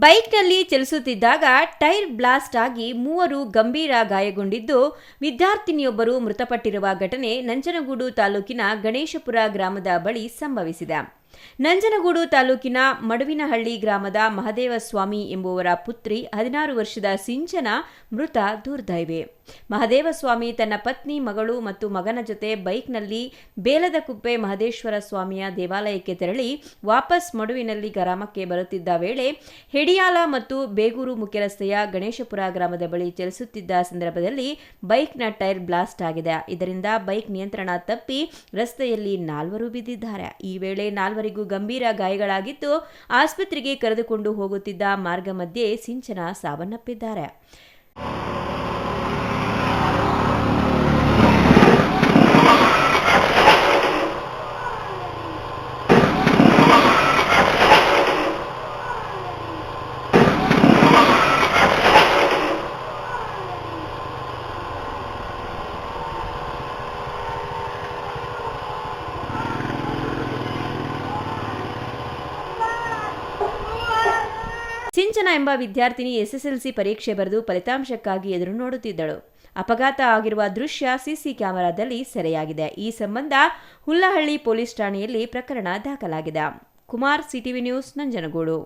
ಬೈಕ್ನಲ್ಲಿ ಚಲಿಸುತ್ತಿದ್ದಾಗ tyre blast ಆಗಿ 3 ಗಂಭೀರ ಗಾಯಗೊಂಡಿದ್ದು, ವಿದ್ಯಾರ್ಥಿನಿಯೊಬ್ಬರು ಮೃತಪಟ್ಟಿರುವ ಘಟನೆ ನಂಜನಗೂಡು ತಾಲೂಕಿನ ಗಣೇಶಪುರ ಗ್ರಾಮದ ಬಳಿ ಸಂಭವಿಸಿದೆ. ನಂಜನಗೂಡು ತಾಲೂಕಿನ ಮಡುವಿನಹಳ್ಳಿ ಗ್ರಾಮದ ಮಹದೇವಸ್ವಾಮಿ ಎಂಬುವರ ಪುತ್ರಿ 16 ವರ್ಷದ ಸಿಂಚನಾ ಮೃತ ದುರ್ದೈವಿ. ಮಹದೇವಸ್ವಾಮಿ ತನ್ನ ಪತ್ನಿ, ಮಗಳು ಮತ್ತು ಮಗನ ಜೊತೆ ಬೈಕ್ನಲ್ಲಿ ಬೇಲದಕುಪ್ಪೆ ಮಹದೇಶ್ವರ ಸ್ವಾಮಿಯ ದೇವಾಲಯಕ್ಕೆ ತೆರಳಿ ವಾಪಸ್ ಮಡುವಿನಲ್ಲಿ ಗ್ರಾಮಕ್ಕೆ ಬರುತ್ತಿದ್ದ ವೇಳೆ ಹೆಡಿಯಾಲ ಮತ್ತು ಬೇಗೂರು ಮುಖ್ಯರಸ್ತೆಯ ಗಣೇಶಪುರ ಗ್ರಾಮದ ಬಳಿ ಚಲಿಸುತ್ತಿದ್ದ ಸಂದರ್ಭದಲ್ಲಿ ಬೈಕ್ನ ಟೈರ್ ಬ್ಲಾಸ್ಟ್ ಆಗಿದೆ. ಇದರಿಂದ ಬೈಕ್ ನಿಯಂತ್ರಣ ತಪ್ಪಿ ರಸ್ತೆಯಲ್ಲಿ 4 ಬಿದ್ದಿದ್ದಾರೆ. ಈ ವೇಳೆ 4 ಗಂಭೀರ ಗಾಯಗಳಾಗಿದ್ದು, ಆಸ್ಪತ್ರೆಗೆ ಕರೆದುಕೊಂಡು ಹೋಗುತ್ತಿದ್ದ ಮಾರ್ಗ ಮಧ್ಯೆ ಸಿಂಚನಾ ಸಾವನ್ನಪ್ಪಿದ್ದಾರೆ. ಸಿಂಚನಾ ಎಂಬ ವಿದ್ಯಾರ್ಥಿನಿ SSLC ಪರೀಕ್ಷೆ ಬರೆದು ಫಲಿತಾಂಶಕ್ಕಾಗಿ ಎದುರು ನೋಡುತ್ತಿದ್ದಳು. ಅಪಘಾತ ಆಗಿರುವ ದೃಶ್ಯ ಸಿಸಿ ಕ್ಯಾಮೆರಾದಲ್ಲಿ ಸೆರೆಯಾಗಿದೆ. ಈ ಸಂಬಂಧ ಹುಲ್ಲಹಳ್ಳಿ ಪೊಲೀಸ್ ಠಾಣೆಯಲ್ಲಿ ಪ್ರಕರಣ ದಾಖಲಾಗಿದೆ. Kumar, CTV news, Nanjangud.